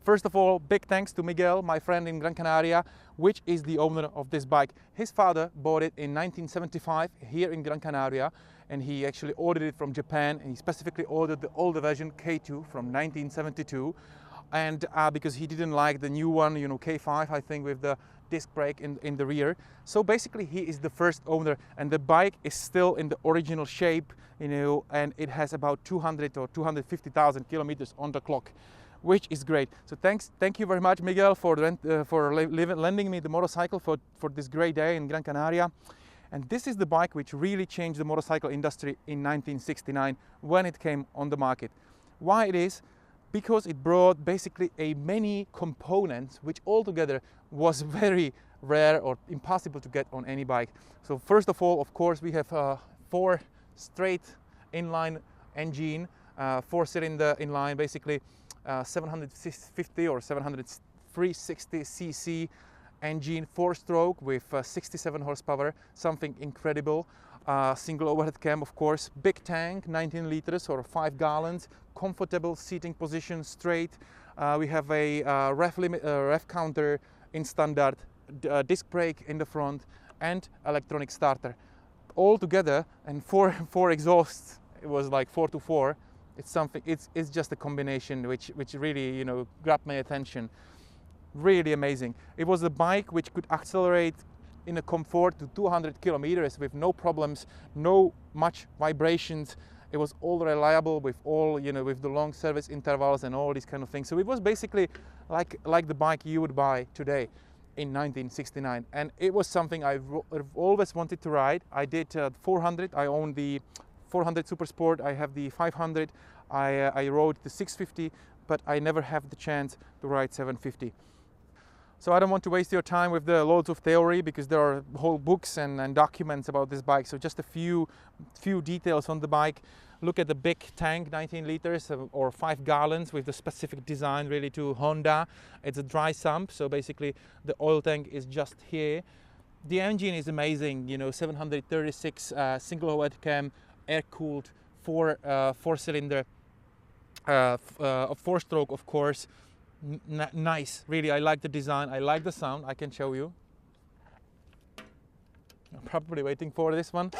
first of all, big thanks to Miguel, my friend in Gran Canaria, which is the owner of this bike. His father bought it in 1975 here in Gran Canaria, and he actually ordered it from Japan, and he specifically ordered the older version K2 from 1972. And because he didn't like the new one, K5, I think, with the disc brake in the rear. So basically he is the first owner, and the bike is still in the original shape, and it has about 200 or 250,000 kilometers on the clock, which is great. So thank you very much, Miguel, for lending me the motorcycle for this great day in Gran Canaria. And this is the bike which really changed the motorcycle industry in 1969 when it came on the market. Why it is? Because it brought basically many components which altogether was very rare or impossible to get on any bike. So first of all, of course, we have 4 straight inline engine, 4-cylinder inline, basically 750 or 360 cc engine, 4-stroke with 67 horsepower, something incredible. Single overhead cam, of course, big tank, 19 liters or 5 gallons, comfortable seating position, straight. We have a ref counter in standard, disc brake in the front, and electronic starter. All together, and four exhausts, it was like 4-4. It's just a combination which really grabbed my attention. Really amazing. It was a bike which could accelerate in a comfort to 200 kilometers with no problems, no much vibrations. It was all reliable with with the long service intervals and all these kind of things. So it was basically like the bike you would buy today in 1969. And it was something I've always wanted to ride. I did 400. I own the 400 Super Sport. I have the 500. I rode the 650, but I never have the chance to ride 750. So I don't want to waste your time with the loads of theory, because there are whole books and documents about this bike. So just a few details on the bike. Look at the big tank, 19 liters or 5 gallons, with the specific design really to Honda. It's a dry sump, so basically the oil tank is just here. The engine is amazing, 736 single overhead cam, air-cooled, 4-cylinder, 4-stroke, of course. Nice, really. I like the design, I like the sound. I can show you. I'm probably waiting for this one.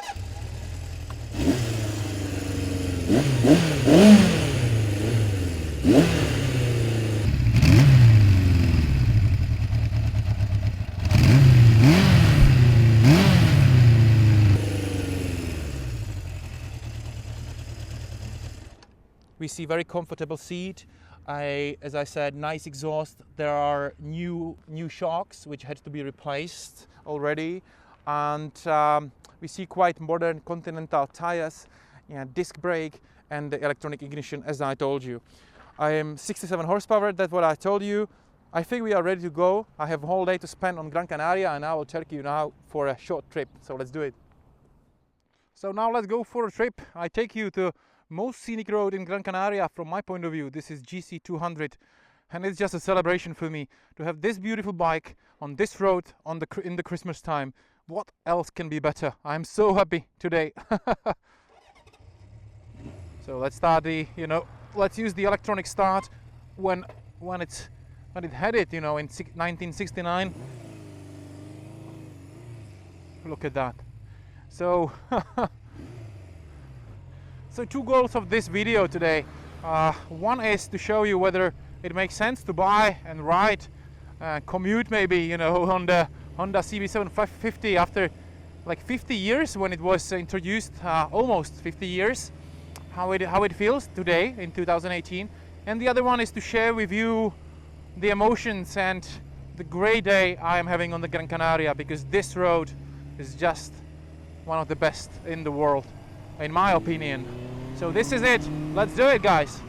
We see very comfortable seat. As I said, nice exhaust. There are new shocks which had to be replaced already, and we see quite modern Continental tires, disc brake, and the electronic ignition, as I told you. I am 67 horsepower. That's what I told you. I think we are ready to go. I have a whole day to spend on Gran Canaria, and I will take you now for a short trip. So let's do it. So now let's go for a trip. I take you to most scenic road in Gran Canaria from my point of view. This is GC 200, and it's just a celebration for me to have this beautiful bike on this road in the Christmas time. What else can be better? I'm so happy today. So let's start let's use the electronic start when it had it, in 1969. Look at that. So So 2 goals of this video today. One is to show you whether it makes sense to buy and ride, commute maybe, on the Honda CB7 550 after like 50 years when it was introduced, almost 50 years, how it feels today in 2018. And the other one is to share with you the emotions and the great day I am having on the Gran Canaria, because this road is just one of the best in the world, in my opinion. So this is it. Let's do it, guys.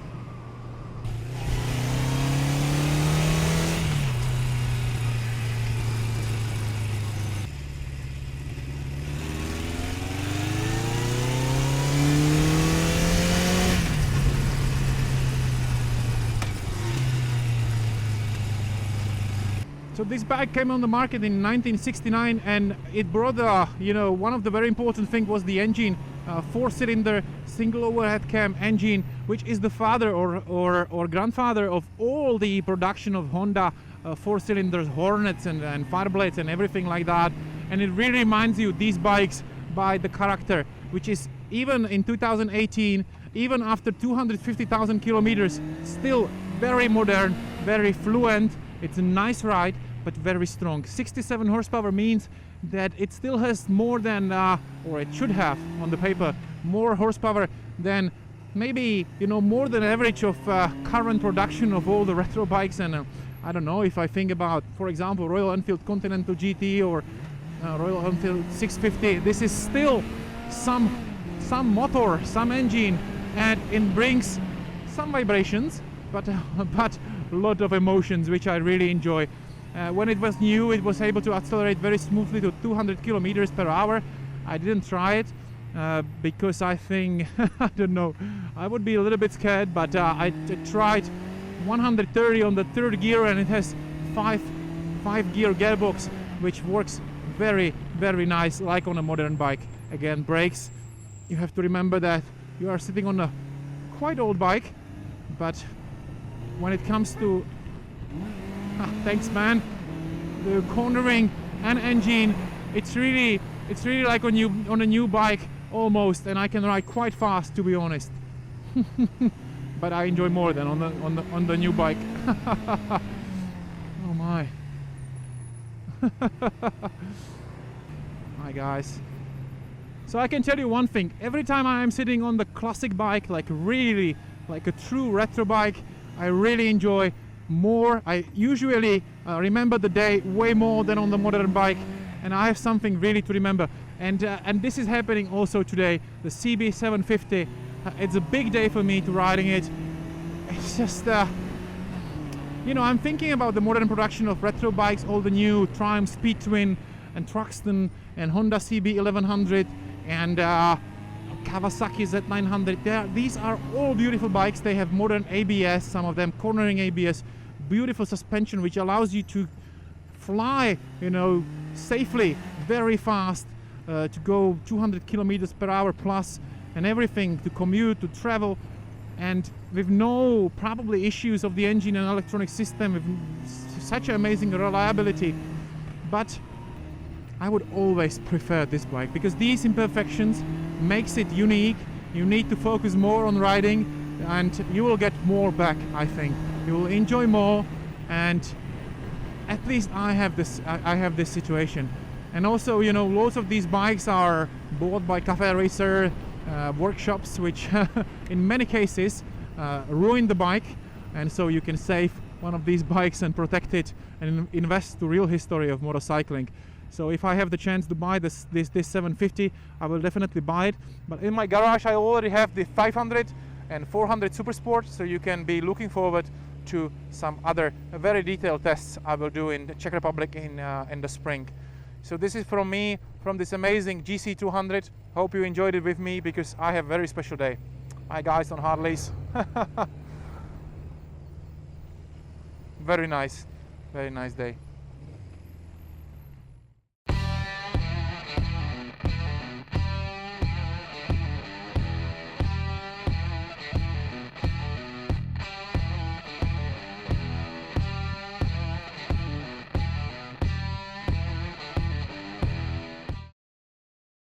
So this bike came on the market in 1969, and it brought one of the very important things was the engine. 4-cylinder single overhead cam engine, which is the father or grandfather of all the production of Honda 4-cylinders, Hornets and Fireblades and everything like that. And it really reminds you these bikes by the character, which is even in 2018, even after 250,000 kilometers, still very modern, very fluent. It's a nice ride, but very strong. 67 horsepower means that it still has more than, or it should have on the paper, more horsepower than maybe, you know, more than average of current production of all the retro bikes. And I don't know, if I think about, for example, Royal Enfield Continental GT or Royal Enfield 650, this is still some motor, some engine, and it brings some vibrations, but a lot of emotions, which I really enjoy. When it was new, it was able to accelerate very smoothly to 200 kilometers per hour. I didn't try it because I think, I don't know, I would be a little bit scared, but I tried 130 on the third gear, and it has five gear gearbox, which works very, very nice, like on a modern bike. Again, brakes, you have to remember that you are sitting on a quite old bike, but when it comes to thanks man, the cornering and engine, it's really like on a new bike almost, and I can ride quite fast, to be honest. But I enjoy more than on the new bike. Oh my. Hi guys. So I can tell you one thing, every time I am sitting on the classic bike, like really like a true retro bike, I really enjoy more. I usually remember the day way more than on the modern bike, and I have something really to remember. And this is happening also today. The CB750, it's a big day for me to riding it. It's just, you know, I'm thinking about the modern production of retro bikes, all the new Triumph Speed Twin and Truxton and Honda CB1100 and Kawasaki Z900. These are all beautiful bikes. They have modern ABS, some of them cornering ABS, beautiful suspension, which allows you to fly, you know, safely, very fast, to go 200 kilometers per hour plus, and everything, to commute, to travel, and with no probably issues of the engine and electronic system, with such amazing reliability. But I would always prefer this bike because these imperfections makes it unique. You need to focus more on riding, and you will get more back, I think. You will enjoy more, and at least I have this situation. And also, you know, lots of these bikes are bought by cafe racer workshops, which in many cases ruin the bike, and so you can save one of these bikes and protect it and invest to real history of motorcycling. So if I have the chance to buy this 750, I will definitely buy it. But in my garage I already have the 500 and 400 Super Sport, so you can be looking forward to some other very detailed tests I will do in the Czech Republic in the spring. So this is from me, from this amazing GC200. Hope you enjoyed it with me, because I have a very special day. My guys on Harleys. Very nice day.